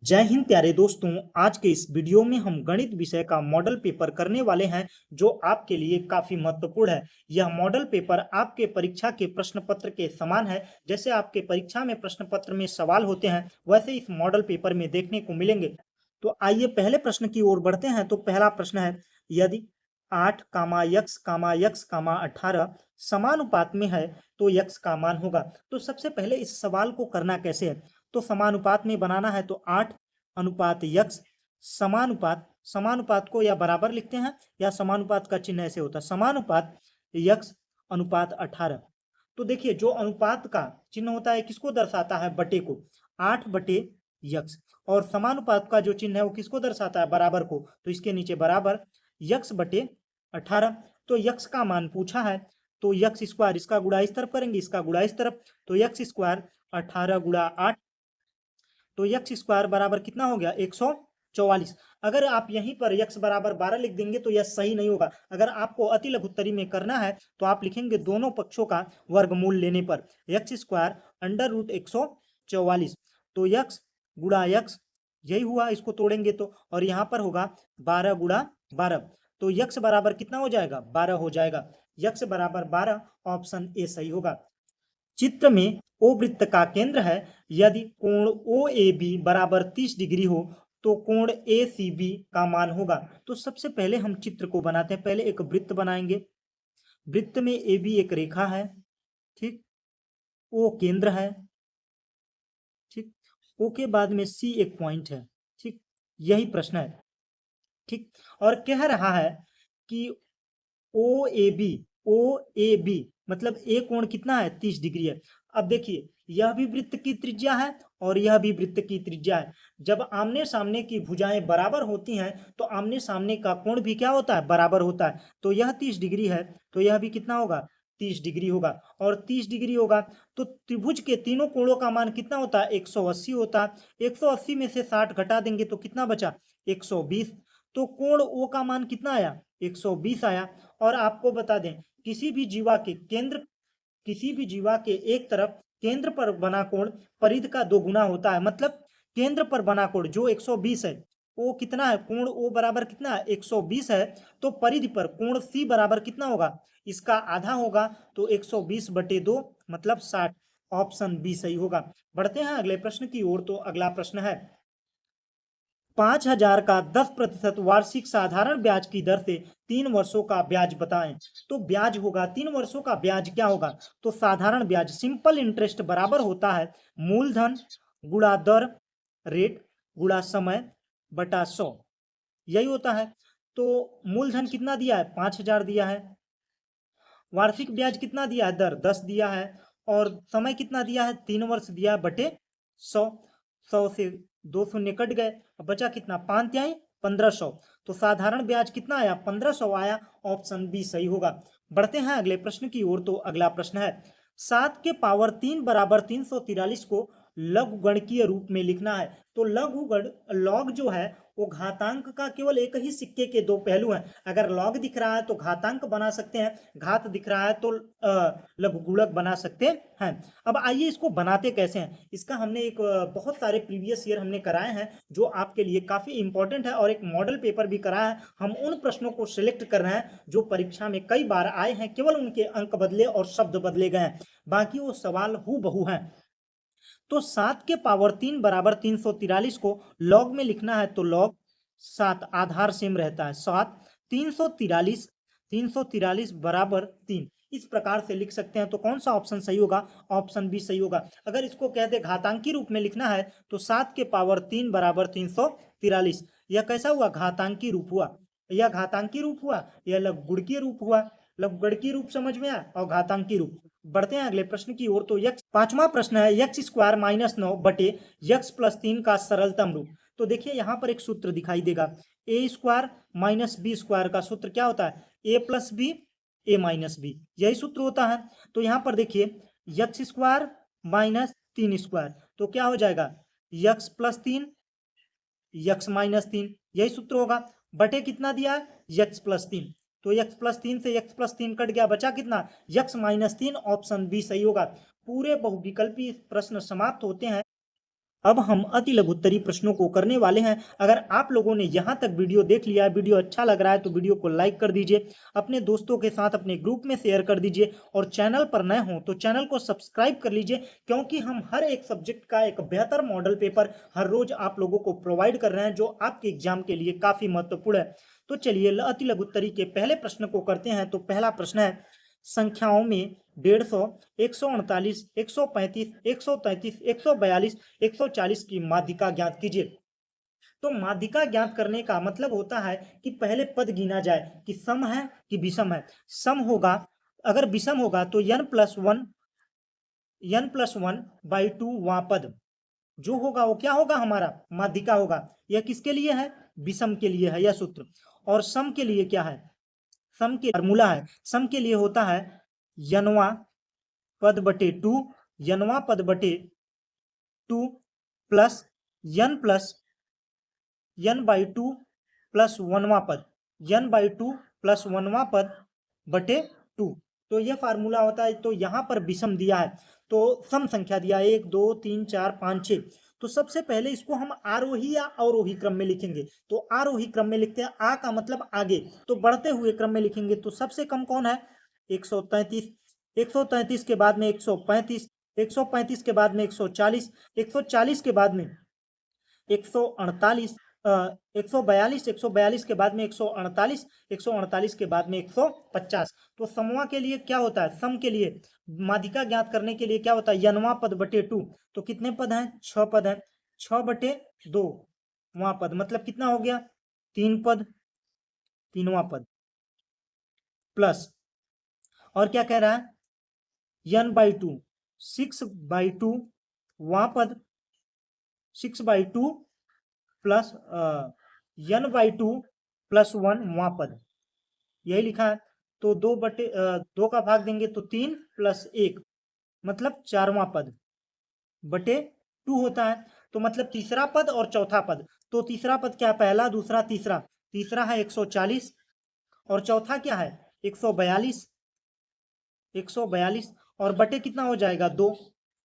जय हिंद प्यारे दोस्तों। आज के इस वीडियो में हम गणित विषय का मॉडल पेपर करने वाले हैं जो आपके लिए काफी महत्वपूर्ण है। यह मॉडल पेपर आपके परीक्षा के प्रश्न पत्र के समान है। जैसे आपके परीक्षा में प्रश्न पत्र में सवाल होते हैं वैसे इस मॉडल पेपर में देखने को मिलेंगे। तो आइए पहले प्रश्न की ओर बढ़ते हैं। तो पहला प्रश्न है, यदि 8 कामा यक्स कामा यक्स कामा 18 समानुपात में है तो यक्स का मान होगा। तो सबसे पहले इस सवाल को करना कैसे है, तो समानुपात में बनाना है। तो 8 अनुपात यक्स समानुपात, समानुपात को या बराबर लिखते हैं या समानुपात का चिन्ह ऐसे होता है समानुपात यक्स अनुपात 18। तो देखिए जो अनुपात का चिन्ह होता है किसको दर्शाता है, बटे को, 8 बटे यक्स। और समानुपात का जो चिन्ह है वो किसको दर्शाता है, बराबर को। तो इसके नीचे बराबर यक्स बटे 18। तो यक्स का मान पूछा है तो यक्स स्क्वायर, इसका गुणा इस तरफ करेंगे, इसका गुणा इस तरफ। तो यक्स स्क्वायर 18 गुणा 8, तो यक्स स्क्वायर बराबर कितना हो गया, 144। अगर आप यहीं पर यक्स बराबर 12 लिख देंगे तो यह सही नहीं होगा। अगर आपको अति लघुत्तरी में करना है तो आप लिखेंगे दोनों पक्षों का वर्गमूल लेने पर यक्स स्क्वायर अंडर रूट 144। तो यक्स गुणा यक्स, यही हुआ, इसको तोड़ेंगे तो, और यहाँ पर होगा 12 गुणा 12। तो यक्स बराबर कितना हो जाएगा, 12 हो जाएगा। यक्स बराबर 12, ऑप्शन ए सही होगा। चित्र में ओ वृत्त का केंद्र है। यदि कोण ओ ए बी बराबर 30 डिग्री हो तो कोण ए सी बी का मान होगा। तो सबसे पहले हम चित्र को बनाते हैं। पहले एक वृत्त बनाएंगे। वृत्त में ए बी एक रेखा है, ठीक, ओ केंद्र है, ठीक, ओ के बाद में सी एक पॉइंट है, ठीक, यही प्रश्न है, ठीक। और कह रहा है कि ओ ए बी मतलब ए कोण कितना है, 30 डिग्री है। अब देखिए यह भी वृत्त की त्रिज्या है और यह भी वृत्त की त्रिज्या है। जब आमने सामने की भुजाएं बराबर होती हैं तो आमने सामने का कोण भी क्या होता है, बराबर होता है। तो यह 30 डिग्री है तो यह भी कितना होगा, 30 डिग्री होगा। और 30 डिग्री होगा तो त्रिभुज के तीनों कोणों का मान कितना होता है, 180 होता है। 180 में से 60 घटा देंगे तो कितना बचा, 120। तो कोण ओ का मान कितना आया, 120 आया। और आपको बता दें किसी भी जीवा के केंद्र, किसी भी जीवा के एक तरफ केंद्र पर बना कोण परिधि का 2 गुना होता है। मतलब केंद्र पर बना कोण जो 120 है, वो कितना है, कोण ओ बराबर कितना है, 120 है। तो परिधि पर कोण सी बराबर कितना होगा, इसका आधा होगा। तो 120 बटे 2 मतलब 60, ऑप्शन बी सही होगा। बढ़ते हैं अगले प्रश्न की ओर। तो अगला प्रश्न है, 5,000 का 10% वार्षिक साधारण ब्याज की दर से 3 वर्षों का ब्याज बताएं। तो ब्याज होगा 3 वर्षों का ब्याज क्या होगा, तो साधारण ब्याज सिंपल इंटरेस्ट बराबर होता है मूलधन गुणा दर रेट गुणा समय बटा 100, यही होता है। तो मूलधन कितना दिया है, 5,000 दिया है। वार्षिक ब्याज कितना दिया है, दर 10 दिया है। और समय कितना दिया है, 3 वर्ष दिया है बटे 100। 100 से 2 शून्य कट गए, अब बचा कितना, 5 तिहाई 1500। तो साधारण ब्याज कितना आया, 1500 आया, ऑप्शन बी सही होगा। बढ़ते हैं अगले प्रश्न की ओर। तो अगला प्रश्न है, 7 के पावर 3 बराबर 343 को लघुगणकीय रूप में लिखना है। तो लघुगण, लॉग जो है वो घातांक का केवल एक ही सिक्के के दो पहलू हैं। अगर लॉग दिख रहा है तो घातांक बना सकते हैं, घात दिख रहा है तो लघुगुणक बना सकते हैं। अब आइए इसको बनाते कैसे हैं। इसका हमने एक बहुत सारे प्रीवियस ईयर हमने कराए हैं जो आपके लिए काफी इंपॉर्टेंट है, और एक मॉडल पेपर भी कराया है। हम उन प्रश्नों को सिलेक्ट कर रहे हैं जो परीक्षा में कई बार आए हैं, केवल उनके अंक बदले और शब्द बदले गए हैं, बाकी वो सवाल हूबहू हैं। तो 7 के पावर 3 बराबर 343 को लॉग में लिखना है। तो लॉग 7 आधार सेम रहता है, 7 343, 343 बराबर 3, इस प्रकार से लिख सकते हैं। तो कौन सा ऑप्शन सही होगा, ऑप्शन बी सही होगा। अगर इसको कहते घातांकी रूप में लिखना है तो 7 के पावर 3 बराबर 343, यह कैसा हुआ, घातांकी रूप हुआ। यह घातांकी रूप हुआ, यह लघुगणकीय रूप हुआ। लघुगणकीय रूप समझ में आया और घातांकी रूप। बढ़ते हैं अगले प्रश्न की ओर। तो यक्स, पांचवा प्रश्न है, यक्स स्क्वायर माइनस 9 बटे यक्स प्लस 3 का सरलतम रूप। तो देखिए यहाँ पर एक सूत्र दिखाई देगा, ए स्क्वायर माइनस बी स्क्वायर का सूत्र क्या होता है, ए प्लस बी ए माइनस बी, यही सूत्र होता है। तो यहाँ पर देखिए यक्स स्क्वायर माइनस 3 स्क्वायर, तो क्या हो जाएगा, यक्स प्लस 3 यक्स माइनस 3, यही सूत्र होगा। बटे कितना दिया है, यक्स प्लस 3। तो यक्स प्लस 3 से यक्स प्लस 3 कट गया, बचा कितना, यक्स माइनस 3, ऑप्शन बी सही होगा। पूरे बहुविकल्पी प्रश्न समाप्त होते हैं। अब हम अति लघुत्तरी प्रश्नों को करने वाले हैं। अगर आप लोगों ने यहाँ तक वीडियो देख लिया है, वीडियो अच्छा लग रहा है तो वीडियो को लाइक कर दीजिए, अपने दोस्तों के साथ अपने ग्रुप में शेयर कर दीजिए और चैनल पर नए हों तो चैनल को सब्सक्राइब कर लीजिए, क्योंकि हम हर एक सब्जेक्ट का एक बेहतर मॉडल पेपर हर रोज आप लोगों को प्रोवाइड कर रहे हैं, जो आपके एग्जाम के लिए काफी महत्वपूर्ण है। तो चलिए अति लघुत्तरी के पहले प्रश्न को करते हैं। तो पहला प्रश्न है, संख्याओं में 150, 148, 135, 133, 142, 140 की माध्यिका ज्ञात कीजिए। तो माध्यिका ज्ञात करने का मतलब होता है कि पहले पद गिना जाए कि सम है कि विषम है। सम होगा, अगर विषम होगा तो n+1/2 वहां पद जो होगा वो क्या होगा, हमारा माध्यिका होगा। यह किसके लिए है, विषम के लिए है यह सूत्र। और सम के लिए क्या है, सम के फार्मूला है, सम के लिए होता है यनवा पद बटे 2, यनवा पद बटे 2 प्लस n/2 प्लस वनवा पद, n/2 प्लस वनवा पद बटे 2। तो यह फार्मूला होता है। तो यहाँ पर विषम दिया है तो सम संख्या दिया है 1 2 3 4 5 6। तो सबसे पहले इसको हम आरोही या अवरोही क्रम में लिखेंगे। तो आरोही क्रम में लिखते हैं, आ का मतलब आगे, तो बढ़ते हुए क्रम में लिखेंगे। तो सबसे कम कौन है, 133, 133 के बाद में 135, 135 के बाद में 140, 140 के बाद में 148, 142, 142 के बाद में 148, 148 के बाद में 150। तो समवा के लिए क्या होता है, सम के लिए माध्यिका ज्ञात करने के लिए क्या होता है, यनवा पद बटे 2। तो कितने पद हैं, 6 पद हैं, 6 बटे 2 वहां पद, मतलब कितना हो गया, 3 पद, तीनवा पद प्लस, और क्या कह रहा है, n/2, 6/2 वहां पद, 6/2 प्लस n/2 प्लस 1 वहां पद, यही लिखा है। तो 2 का भाग देंगे तो 3 प्लस 1 मतलब 4वां पद बटे 2 होता है। तो मतलब तीसरा पद और चौथा पद। तो तीसरा पद क्या है, पहला दूसरा तीसरा, तीसरा है 140 और चौथा क्या है 142, 142 और बटे कितना हो जाएगा 2।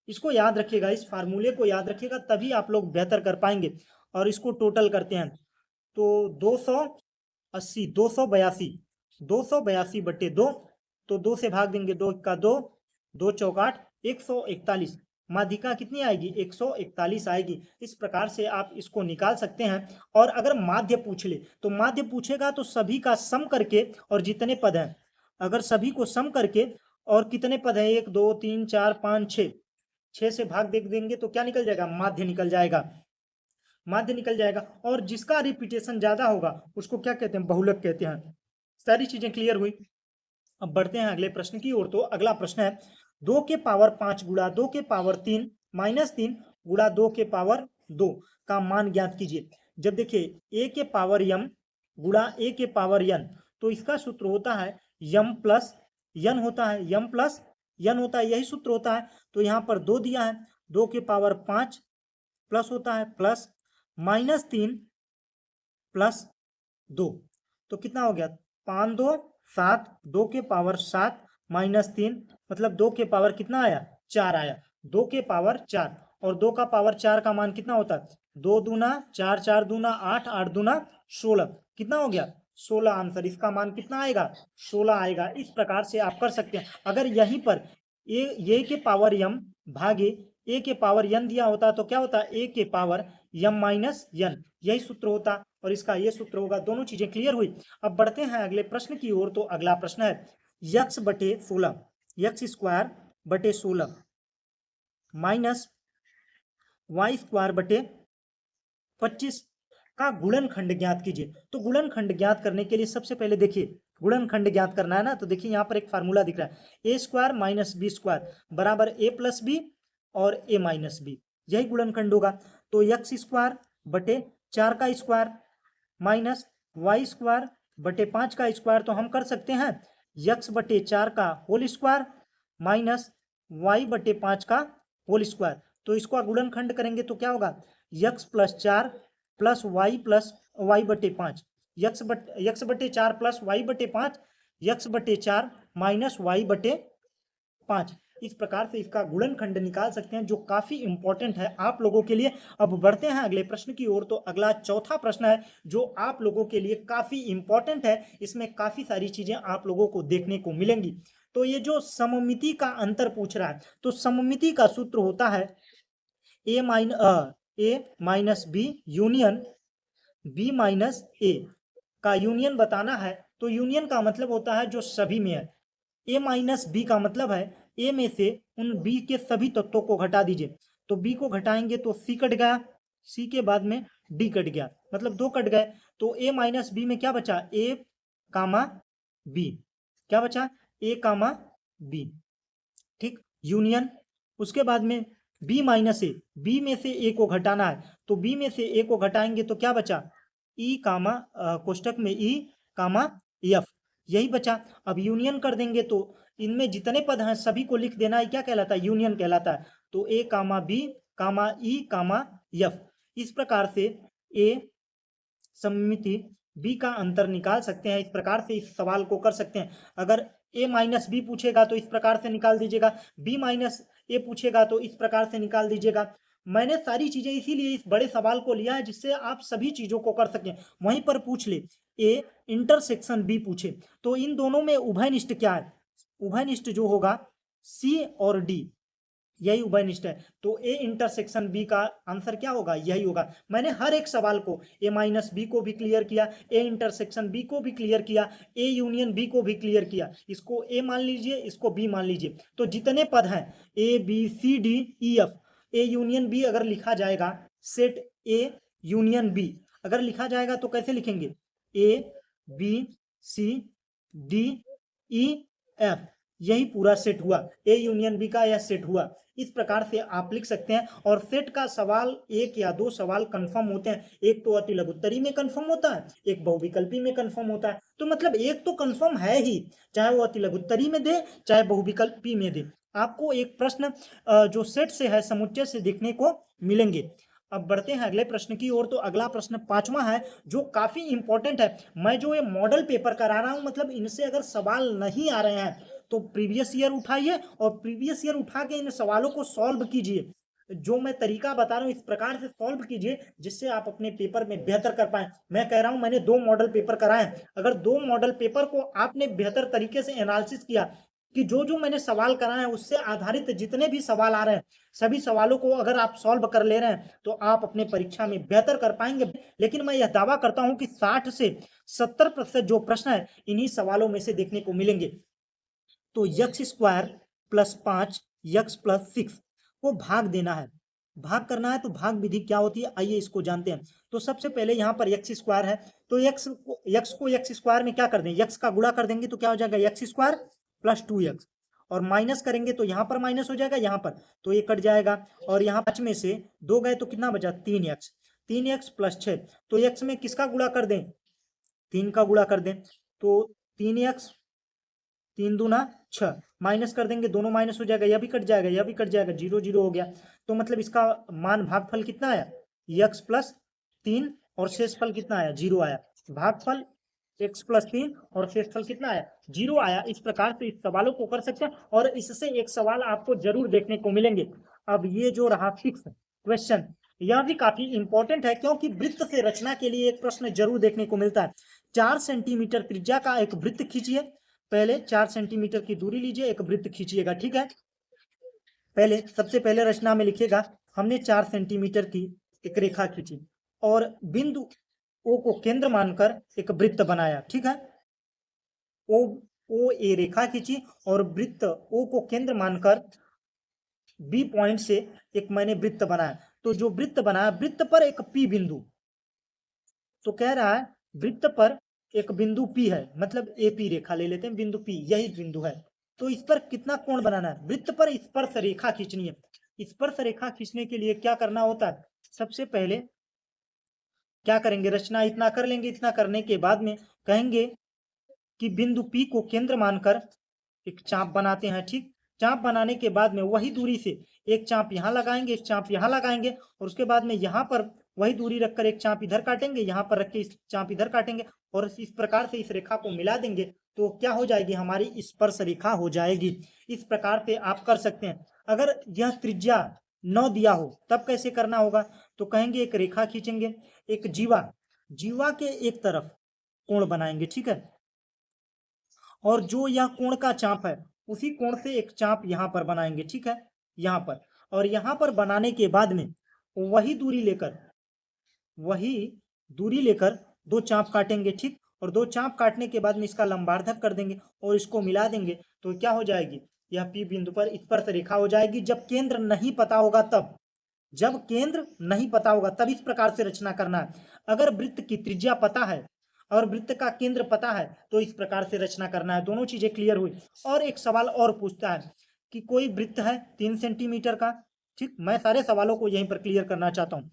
इसको याद रखिएगा, इस फार्मूले को याद रखिएगा, तभी आप लोग बेहतर कर पाएंगे। और इसको टोटल करते हैं तो 280, 282, 282 बटे 2। तो 2 से भाग देंगे, 2 का 2, 2 चौकाट 141, माध्यिका कितनी आएगी, 141 आएगी। इस प्रकार से आप इसको निकाल सकते हैं। और अगर माध्य पूछ ले तो माध्य पूछेगा तो सभी का सम करके, और जितने पद हैं अगर सभी को सम करके, और कितने पद हैं 1 2 3 4 5 6, 6 से भाग दे देंगे तो क्या निकल जाएगा, माध्य निकल जाएगा, माध्य निकल जाएगा। और जिसका रिपीटेशन ज्यादा होगा उसको क्या कहते हैं, बहुलक कहते हैं। सारी चीजें क्लियर हुई। अब बढ़ते हैं अगले प्रश्न की ओर। तो अगला प्रश्न है, 2 के पावर 5 गुणा 2 के पावर 3 -3 गुणा 2 के पावर 2 का मान ज्ञात कीजिए। जब देखिए a के पावर m गुणा a के पावर n, तो इसका सूत्र होता है m प्लस n होता है, m प्लस n होता है, यही सूत्र होता है। तो यहाँ पर 2 दिया है, 2 के पावर 5 प्लस होता है प्लस -3 प्लस 2। तो कितना हो गया, 5 2 7, 2 के पावर 7 -3 मतलब 2 के पावर कितना आया, 4 आया, 2 के पावर 4। और 2 का पावर 4 का मान कितना होता है, 2 दूना 4, 4 दूना 8, 8 दूना 16, कितना हो गया 16। आंसर इसका मान कितना आएगा, 16 आएगा। इस प्रकार से आप कर सकते हैं। अगर यहीं पर ए के पावर m भागे ए के पावर n दिया होता तो क्या होता, ए के पावर m माइनस n, यही सूत्र होता और इसका ये सूत्र होगा। दोनों चीजें क्लियर हुई। अब बढ़ते हैं अगले प्रश्न की ओर। तो अगला प्रश्न है, x बटे 16, x स्क्वायर बटे 16 माइनस वाई स्क्वायर बटे 25 का गुणनखंड ज्ञात कीजिए। तो गुणनखंड ज्ञात करने के लिए सबसे पहले देखिए, गुणनखंड ज्ञात करना है ना, तो देखिए यहाँ पर एक फार्मूला दिख रहा है, ए स्क्वायर माइनस बी स्क्वायर बराबर ए प्लस बी और ए माइनस बी, यही गुणनखंड होगा। तो एक्स स्क्वायर बटे 4 का स्क्वायर माइनस वाई स्क्वायर बटे 5 का स्क्वायर, तो हम कर सकते हैं एक्स बटे 4 का होल स्क्वायर माइनस वाई बटे 5 का होल स्क्वायर। तो इसको गुणनखंड करेंगे तो क्या होगा, एक्स प्लस 4 प्लस वाई बटे 5, एक्स बटे 4 प्लस वाई बटे 5, एक्स बटे 4 माइनस वाई बटे 5। इस प्रकार से इसका गुणनखंड निकाल सकते हैं, जो काफी इंपॉर्टेंट है आप लोगों के लिए। अब बढ़ते हैं अगले प्रश्न की ओर। तो अगला चौथा प्रश्न है जो आप लोगों के लिए काफी इंपॉर्टेंट है, इसमें काफी सारी चीजें आप लोगों को देखने को मिलेंगी। तो ये जो सममिति का अंतर पूछ रहा है, तो सममिति का सूत्र होता है A minus B union B minus A का यूनियन बताना है। तो यूनियन का मतलब होता है जो सभी में है। ए माइनस बी का मतलब है ए में से उन बी के सभी तत्वों को घटा दीजिए। तो बी को घटाएंगे तो सी कट गया, सी के बाद में डी कट गया, मतलब दो कट गए। तो ए माइनस बी में क्या बचा, ए कामा बी, क्या बचा, ए कामा बी, ठीक, यूनियन। उसके बाद में बी माइनस ए, बी में से ए को घटाना है, तो बी में से ए को घटाएंगे तो क्या बचा, ई कामा कोष्टक में ई कामा एफ, यही बचा। अब यूनियन कर देंगे तो इनमें जितने पद हैं सभी को लिख देना है, क्या कहलाता है, यूनियन कहलाता है। तो ए कामा बी कामा ई कामा एफ, इस प्रकार से ए सममिति बी का अंतर निकाल सकते हैं। इस प्रकार से इस सवाल को कर सकते हैं। अगर ए माइनस बी पूछेगा तो इस प्रकार से निकाल दीजिएगा, बी माइनस ए पूछेगा तो इस प्रकार से निकाल दीजिएगा। मैंने सारी चीजें इसीलिए इस बड़े सवाल को लिया है जिससे आप सभी चीजों को कर सकें। वहीं पर पूछ ले ए इंटरसेक्शन बी पूछे तो इन दोनों में उभयनिष्ठ क्या है, उभयनिष्ठ जो होगा सी और डी, यही उभयनिष्ठ है। तो ए इंटरसेक्शन बी का आंसर क्या होगा, यही होगा। मैंने हर एक सवाल को ए माइनस बी को भी क्लियर किया, ए इंटरसेक्शन बी को भी क्लियर किया, ए यूनियन बी को भी क्लियर किया। इसको ए मान लीजिए, इसको बी मान लीजिए। तो जितने पद हैं A B C D E F, A union B अगर लिखा जाएगा, सेट ए यूनियन बी अगर लिखा जाएगा तो कैसे लिखेंगे, A B C D E F, यही पूरा सेट हुआ, ए यूनियन बी का यह सेट हुआ। इस प्रकार से आप लिख सकते हैं। और सेट का सवाल एक या दो सवाल कंफर्म होते हैं, एक तो अति लघुत्तरी में कंफर्म होता है, एक बहुविकल्पी में कंफर्म होता है। तो मतलब एक तो कंफर्म है ही, चाहे वो अति लघुत्तरी में दे चाहे बहुविकल्पी में दे, आपको एक प्रश्न जो सेट से है समुच्चय से देखने को मिलेंगे। अब बढ़ते हैं अगले प्रश्न की ओर। तो अगला प्रश्न पांचवा है जो काफी इंपॉर्टेंट है। मैं जो ये मॉडल पेपर करा रहा हूं, मतलब इनसे अगर सवाल नहीं आ रहे हैं तो प्रीवियस ईयर उठाइए और प्रीवियस ईयर उठा के इन सवालों को सॉल्व कीजिए। जो मैं तरीका बता रहा हूँ इस प्रकार से सॉल्व कीजिए जिससे आप अपने पेपर में बेहतर कर पाए। मैं कह रहा हूँ मैंने 2 मॉडल पेपर कराए, अगर 2 मॉडल पेपर को आपने बेहतर तरीके से एनालिसिस किया कि जो जो मैंने सवाल कराए हैं उससे आधारित जितने भी सवाल आ रहे हैं सभी सवालों को अगर आप सॉल्व कर ले रहे हैं तो आप अपने परीक्षा में बेहतर कर पाएंगे। लेकिन मैं यह दावा करता हूं कि 60 से 70% जो प्रश्न है इन्हीं सवालों में से देखने को मिलेंगे। तो x square plus 5 x plus 6 को भाग देना है, भाग करना है। तो भाग विधि क्या होती है, आइए इसको जानते हैं। तो सबसे पहले यहाँ पर यक्स स्क्वायर है, तो यक्स को यक्स स्क्वायर में क्या कर दें, यक्स का गुणा कर देंगे तो क्या हो जाएगा, यक्स स्क्वायर प्लस 2x, और माइनस करेंगे तो यहाँ पर माइनस हो जाएगा, यहाँ पर तो ये कट जाएगा। और यहाँ 5 में से 2 गए तो कितना बचा, 3x, 3x प्लस 6। तो x में किसका गुणा कर दें, 3 का गुणा कर दें। तो 3x 3 दूना 6, माइनस कर देंगे, दोनों माइनस हो जाएगा, यह भी कट जाएगा, यह भी कट जाएगा, 0 0 हो गया। तो मतलब इसका मान भागफल कितना आया, x प्लस 3 और शेषफल कितना आया, 0 आया। भागफल x प्लस 3 और शेषफल कितना आया, 0 आया। इस प्रकार से इस सवालों को कर सकते हैं और इससे एक सवाल आपको जरूर देखने को मिलेंगे। अब ये जो रहा 6 क्वेश्चन, यह भी काफी इंपॉर्टेंट है क्योंकि वृत्त से रचना के लिए एक प्रश्न जरूर देखने को मिलता है। 4 सेंटीमीटर त्रिज्या का एक वृत्त खींचिए, पहले 4 सेंटीमीटर की दूरी लीजिए, एक वृत्त खींचिएगा, ठीक है। पहले सबसे पहले रचना में लिखिएगा हमने 4 सेंटीमीटर की एक रेखा खींची और बिंदु ओ को केंद्र मानकर एक वृत्त बनाया, ठीक है। ओ ए रेखा खींची और वृत्त ओ को केंद्र मानकर बी पॉइंट से एक मैंने वृत्त बनाया। तो जो वृत्त बनाया, वृत्त पर एक पी बिंदु, तो कह रहा है वृत्त पर एक बिंदु पी है, मतलब ए पी रेखा ले लेते हैं, बिंदु पी यही बिंदु है। तो इस पर कितना कोण बनाना है, वृत्त पर स्पर्श रेखा खींचनी है। स्पर्श रेखा खींचने के लिए क्या करना होता है, सबसे पहले क्या करेंगे, रचना इतना कर लेंगे, इतना करने के बाद में कहेंगे कि बिंदु P को केंद्र मानकर एक चाप बनाते हैं, ठीक। चाप बनाने के बाद में वही दूरी से एक चाप यहाँ लगाएंगे, एक चाप यहाँ लगाएंगे और उसके बाद में यहाँ पर वही दूरी रखकर एक चाप इधर काटेंगे, यहाँ पर रख के इस चाप इधर काटेंगे और इस प्रकार से इस रेखा को मिला देंगे तो क्या हो जाएगी, हमारी स्पर्श रेखा हो जाएगी। इस प्रकार से आप कर सकते हैं। अगर यह त्रिज्या 9 दिया हो तब कैसे करना होगा, तो कहेंगे एक रेखा खींचेंगे, एक जीवा, जीवा के एक तरफ कोण बनाएंगे, ठीक है, और जो यह कोण का चाप है उसी कोण से एक चाप यहाँ पर बनाएंगे, ठीक है, यहाँ पर, और यहाँ पर बनाने के बाद में वही दूरी लेकर दो चाप काटेंगे, ठीक, और दो चाप काटने के बाद में इसका लंबार्धक कर देंगे और इसको मिला देंगे तो क्या हो जाएगी, यह पी बिंदु पर स्पर्श रेखा हो जाएगी। जब केंद्र नहीं पता होगा तब, जब केंद्र नहीं पता होगा तब इस प्रकार से रचना करना है। अगर वृत्त की त्रिज्या पता है और वृत्त का केंद्र पता है तो इस प्रकार से रचना करना है। दोनों चीजें क्लियर हुई। और एक सवाल और पूछता है कि कोई वृत्त है 3 सेंटीमीटर का, ठीक, मैं सारे सवालों को यहीं पर क्लियर करना चाहता हूं,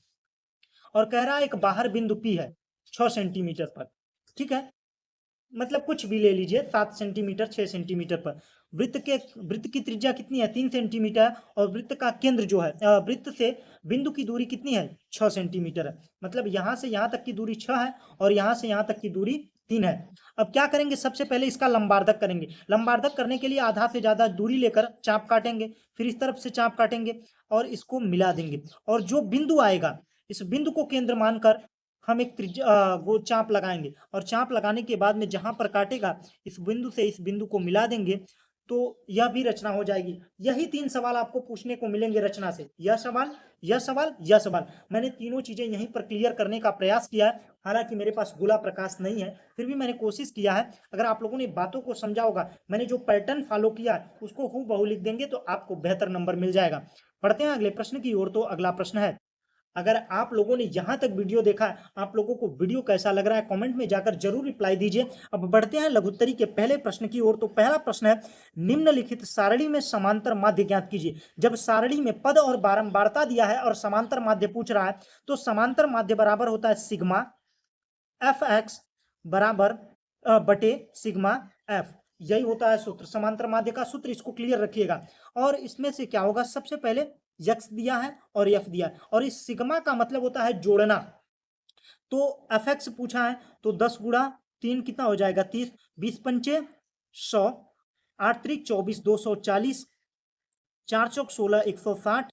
और कह रहा है एक बाहर बिंदु पी है 6 सेंटीमीटर पर, ठीक है, मतलब कुछ भी ले लीजिए 7 सेंटीमीटर 6 सेंटीमीटर पर, वृत्त की त्रिज्या कितनी है 3 सेंटीमीटर, और वृत्त का केंद्र जो है वृत्त से बिंदु की दूरी कितनी है 6 सेंटीमीटर है, मतलब यहां से यहां तक की दूरी 6 है और यहां से यहां तक की दूरी 3 है। अब क्या करेंगे, सबसे पहले इसका लंबार्धक करेंगे। लंबार्धक करने के लिए आधा से ज्यादा दूरी लेकर चाप काटेंगे, फिर इस तरफ से चाप काटेंगे और इसको मिला देंगे, और जो बिंदु आएगा इस बिंदु को केंद्र मानकर हम एक वो चाप लगाएंगे, और चाप लगाने के बाद में जहां पर काटेगा इस बिंदु से इस बिंदु को मिला देंगे तो यह भी रचना हो जाएगी। यही 3 सवाल आपको पूछने को मिलेंगे रचना से, यह सवाल, यह सवाल, यह सवाल। मैंने तीनों चीजें यहीं पर क्लियर करने का प्रयास किया है, हालांकि मेरे पास गोला प्रकाश नहीं है, फिर भी मैंने कोशिश किया है। अगर आप लोगों ने बातों को समझा होगा, मैंने जो पैटर्न फॉलो किया उसको हूबहू लिख देंगे तो आपको बेहतर नंबर मिल जाएगा। पढ़ते हैं अगले प्रश्न की ओर। तो अगला प्रश्न है, अगर आप लोगों ने यहां तक वीडियो देखा, आप लोगों को वीडियो कैसा लग रहा है कमेंट में जाकर जरूर रिप्लाई दीजिए। अब बढ़ते हैं लघुत्तरी के पहले प्रश्न की ओर। तो पहला प्रश्न है, निम्नलिखित सारणी में समांतर माध्य ज्ञात कीजिए। जब सारणी में पद और बारंबारता दिया है और समांतर माध्य पूछ रहा है तो समांतर माध्य बराबर होता है सिग्मा एफ एक्स बराबर बटे सिग्मा एफ, यही होता है सूत्र, समांतर माध्य का सूत्र, इसको क्लियर रखिएगा। और इसमें से क्या होगा, सबसे पहले यक्स दिया है और एफ दिया है, और इस सिग्मा का मतलब होता है जोड़ना। तो एफ एक्स पूछा है तो 10 गुणा 3 कितना हो जाएगा 30, 20 पंचे 100, 8 त्रिक 24 240, 4 चौक 16 160,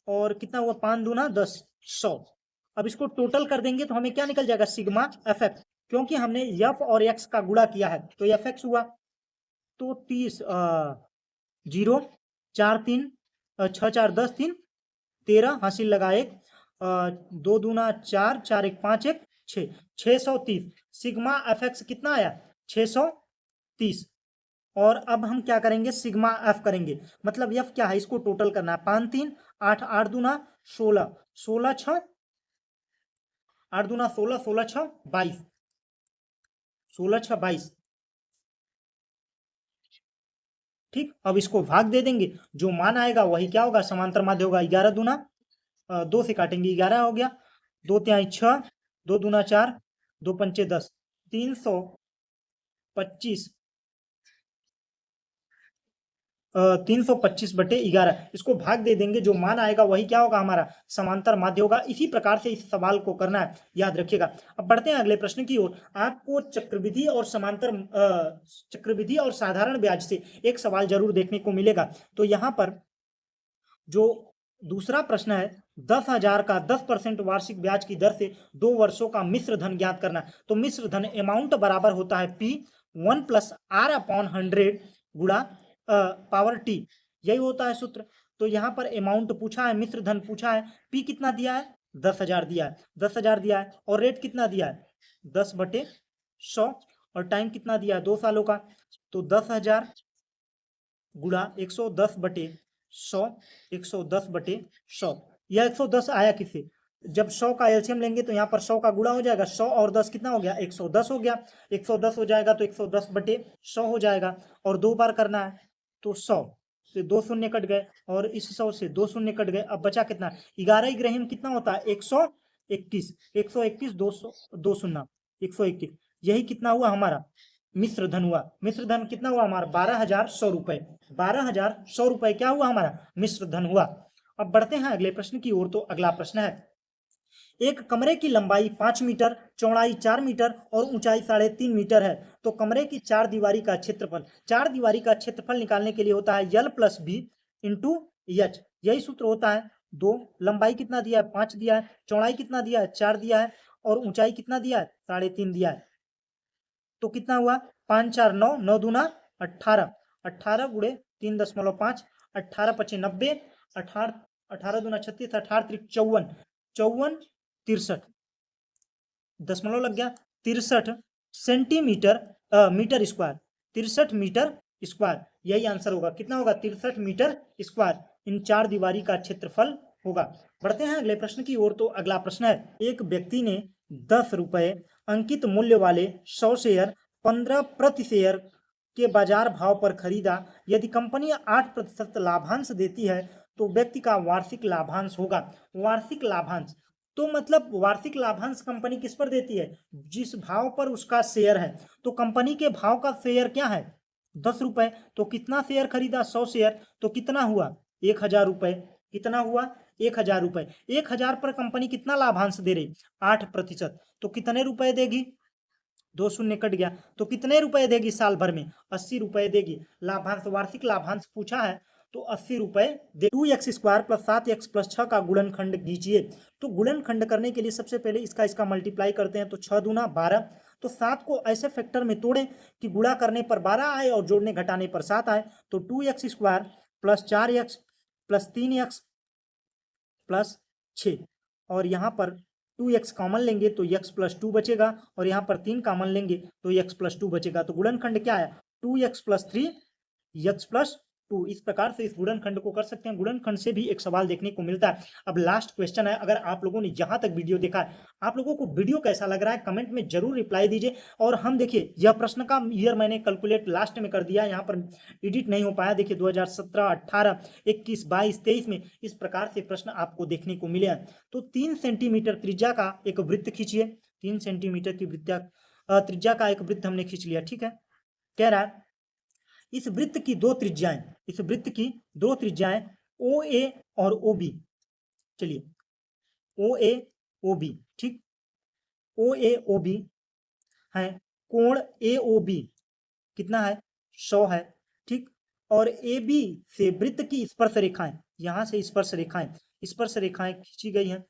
और कितना हुआ 5 दूना 10 100। अब इसको टोटल कर देंगे तो हमें क्या निकल जाएगा, सिग्मा एफ एक्स, क्योंकि हमने एफ और एक्स का गुणा किया है तो एफ एक्स हुआ। तो 30 0 4 3 6 4 10 3 13, हासिल लगा 1, 2 दूना 4 4 1 5 1 6, 630। सिग्मा एफ एक्स कितना आया 630। और अब हम क्या करेंगे, सिग्मा एफ करेंगे, मतलब एफ क्या है, इसको टोटल करना है, 5 3 8 8 दूना 16, 16 6 8 दूना 16, 16 6 22, 16 6 22, ठीक। अब इसको भाग दे देंगे, जो मान आएगा वही क्या होगा, समांतर माध्य होगा। 11 दूना 2 से काटेंगे 11 हो गया, 2 तिहाई 6, 2 दूना 4, 2 पंचे 10, 325, 325 बटे 11, इसको भाग दे देंगे, जो मान आएगा वही क्या होगा, हमारा समांतर माध्य होगा। इसी प्रकार से इस सवाल को करना है, याद रखिएगा। अब बढ़ते हैं अगले प्रश्न की ओर। आपको चक्रविधि और चक्रविधि और साधारण ब्याज से एक सवाल जरूर देखने को मिलेगा। तो यहाँ पर जो दूसरा प्रश्न है, 10,000 का 10% वार्षिक ब्याज की दर से 2 वर्षों का मिश्र धन ज्ञात करना। तो मिश्र धन अमाउंट बराबर होता है P 1 + R/100 गुणा पावर टी, यही होता है सूत्र। तो यहाँ पर अमाउंट पूछा है, मिश्र धन पूछा है, P कितना दिया है 10,000 दिया है, 10,000 दिया है, और रेट कितना दिया है 10/100, और टाइम कितना दिया है 2 सालों का। तो 10,000 गुणा 110/100, 110/100, यह 110 आया किससे, जब 100 का एलसीएम लेंगे तो यहाँ पर 100 का गुणा हो जाएगा, 100 और 10 कितना हो गया 110 हो गया, 110 हो जाएगा तो 110/100 हो जाएगा, और 2 बार करना है तो 100 से 2 शून्य कट गए, और इस 100 से 2 शून्य कट गए। अब बचा कितना, 11 ग्रहीम कितना होता है 121, 121 200 2 शून्य 121, यही कितना हुआ हमारा मिश्र धन हुआ। मिश्र धन कितना हुआ हमारा 12,100 रुपए, 12,100 रुपए क्या हुआ हमारा मिश्र धन हुआ। अब बढ़ते हैं अगले प्रश्न की ओर। तो अगला प्रश्न है, एक कमरे की लंबाई 5 मीटर, चौड़ाई 4 मीटर और ऊंचाई 3.5 मीटर है। तो कमरे की चार दीवारी का क्षेत्रफल निकालने के लिए होता है L + B × H। यही सूत्र होता है। दो, लंबाई कितना दिया है 5 दिया है, चौड़ाई कितना दिया है 4 दिया है और ऊंचाई कितना दिया है 3.5 दिया है। तो कितना हुआ 5 4 9, 9 दूना 18, 18 गुणे 3.5, 18 × 5 = 90, 18 18 दूना 36, 18 × 3 = 54, 54 63 दशमलव लग गया 63 centimetre metre square, 63 metre square. यही आंसर होगा। कितना होगा 63 मीटर स्क्वायर इन चार दीवारी का क्षेत्रफल होगा। बढ़ते हैं अगले प्रश्न की ओर। तो अगला प्रश्न है, एक व्यक्ति ने 10 रुपए अंकित मूल्य वाले 100 शेयर 15 प्रति शेयर के बाजार भाव पर खरीदा। यदि कंपनी 8% लाभांश देती है तो व्यक्ति का वार्षिक लाभांश होगा। वार्षिक लाभांश तो मतलब वार्षिक लाभांश कंपनी किस पर देती है, जिस भाव पर उसका शेयर है। तो कंपनी के भाव का शेयर क्या है 10 रुपए। तो कितना शेयर खरीदा 100 शेयर, तो कितना हुआ 1000 रुपए। कितना हुआ 1000 रुपए। 1000 पर कंपनी कितना लाभांश दे रही 8%। तो कितने रुपए देगी, 2 शून्य कट गया। तो कितने रुपए देगी साल भर में 80 रुपए देगी। लाभांश वार्षिक लाभांश पूछा है तो 80 रुपए दे। 2x² + 7x + 6 का गुणनखंड कीजिए। तो गुणनखंड करने के लिए सबसे पहले इसका मल्टीप्लाई करते हैं। तो 6 दूना 12। तो 7 को ऐसे फैक्टर में तोड़ें कि गुणा करने पर 12 आए और जोड़ने घटाने पर 7 आए। तो 2x² + 4x + 3x + 6 और यहाँ पर 2x कॉमन लेंगे तो x + 2 बचेगा और यहाँ पर 3 कॉमन लेंगे तो x + 2 बचेगा। तो गुणनखंड क्या है 2x + 3 x + 2। इस प्रकार से इस गुणनखंड को कर सकते हैं। गुणनखंड से भी एक सवाल देखने को मिलता है। अब लास्ट क्वेश्चन है, अगर आप लोगों ने यहाँ तक वीडियो देखा है, आप लोगों को वीडियो कैसा लग रहा है कमेंट में जरूर रिप्लाई दीजिए। और हम देखिए यह प्रश्न का ईयर मैंने कैलकुलेट लास्ट में कर दिया, यहाँ पर एडिट नहीं हो पाया। देखिए 2017, 18, 21, 22, 23 में इस प्रकार से प्रश्न आपको देखने को मिले हैं। तो 3 सेंटीमीटर त्रिज्या का एक वृत्त खींचिए। 3 सेंटीमीटर की त्रिज्या का एक वृत्त हमने खींच लिया। ठीक है, कह रहा है इस वृत्त की दो त्रिज्याएं OA और OB। चलिए OA OB, ठीक, OA OB है। कोण AOB कितना है 100 है, ठीक। और AB से वृत्त की स्पर्श रेखाएं, यहां से स्पर्श रेखाएं खींची गई हैं।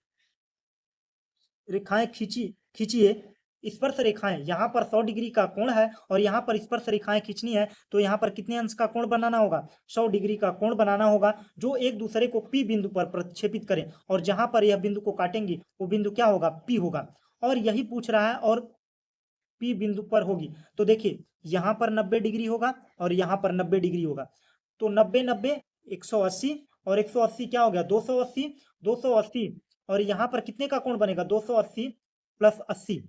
रेखाएं खींचिए स्पर्श रेखाएं। यहाँ पर 100 डिग्री का कोण है और यहाँ पर स्पर्श रेखाएं खींचनी है। तो यहाँ पर कितने अंश का कोण बनाना होगा 100 डिग्री का कोण बनाना होगा, जो एक दूसरे को P बिंदु पर प्रक्षेपित करें। और जहां पर यह बिंदु को काटेंगे वो बिंदु क्या होगा P होगा। और यही पूछ रहा है और P बिंदु पर होगी। तो देखिए यहाँ पर 90 डिग्री होगा और यहाँ पर 90 डिग्री होगा। तो 90 90 180 और 180 क्या हो गया 280, 280 और यहाँ पर कितने का कोण बनेगा 280 + 80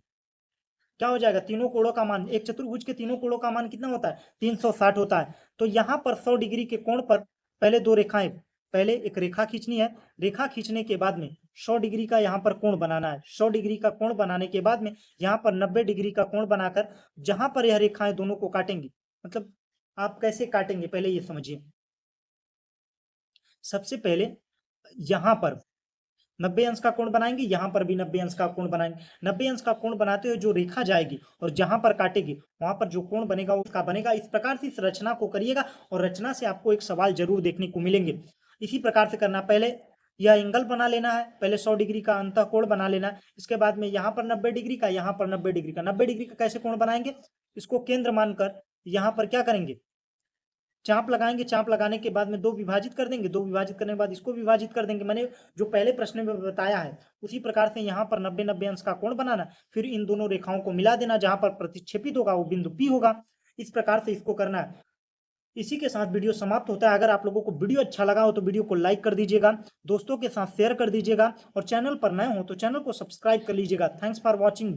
क्या हो जाएगा, तीनों कोणों का मान, एक चतुर्भुज के तीनों कोणों का मान कितना होता है 360 होता है। तो यहाँ पर 100 डिग्री के कोण पर पहले दो रेखाएं, पहले एक रेखा खींचनी है। रेखा खींचने के बाद में 100 डिग्री का यहाँ पर कोण बनाना है। 100 डिग्री का कोण बनाने के बाद में यहाँ पर 90 डिग्री का कोण बनाकर जहां पर यह रेखाएं दोनों को काटेंगी, मतलब आप कैसे काटेंगे पहले ये समझिए। सबसे पहले यहाँ पर 90 अंश का कोण बनाएंगे, यहाँ पर भी 90 अंश का कोण बनाएंगे। 90 अंश का कोण बनाते हुए जो रेखा जाएगी और जहां पर काटेगी वहां पर जो कोण बनेगा उसका बनेगा। इस प्रकार से इस रचना को करिएगा और रचना से आपको एक सवाल जरूर देखने को मिलेंगे। इसी प्रकार से करना, पहले यह एंगल बना लेना है, पहले 100 डिग्री का अंतः कोण बना लेना है। इसके बाद में यहाँ पर 90 डिग्री का, यहाँ पर 90 डिग्री का। 90 डिग्री का कैसे कोण बनाएंगे, इसको केंद्र मानकर यहाँ पर क्या करेंगे चाप लगाएंगे। चाप लगाने के बाद में दो विभाजित कर देंगे, दो विभाजित करने के बाद इसको विभाजित कर देंगे। मैंने जो पहले प्रश्न में बताया है उसी प्रकार से यहाँ पर 90 90 अंश का कोण बनाना, फिर इन दोनों रेखाओं को मिला देना, जहां पर प्रतिच्छेपित होगा वो बिंदु P होगा। इस प्रकार से इसको करना है। इसी के साथ वीडियो समाप्त होता है। अगर आप लोगों को वीडियो अच्छा लगा हो तो वीडियो को लाइक कर दीजिएगा, दोस्तों के साथ शेयर कर दीजिएगा और चैनल पर नए हो तो चैनल को सब्सक्राइब कर लीजिएगा। Thanks for watching.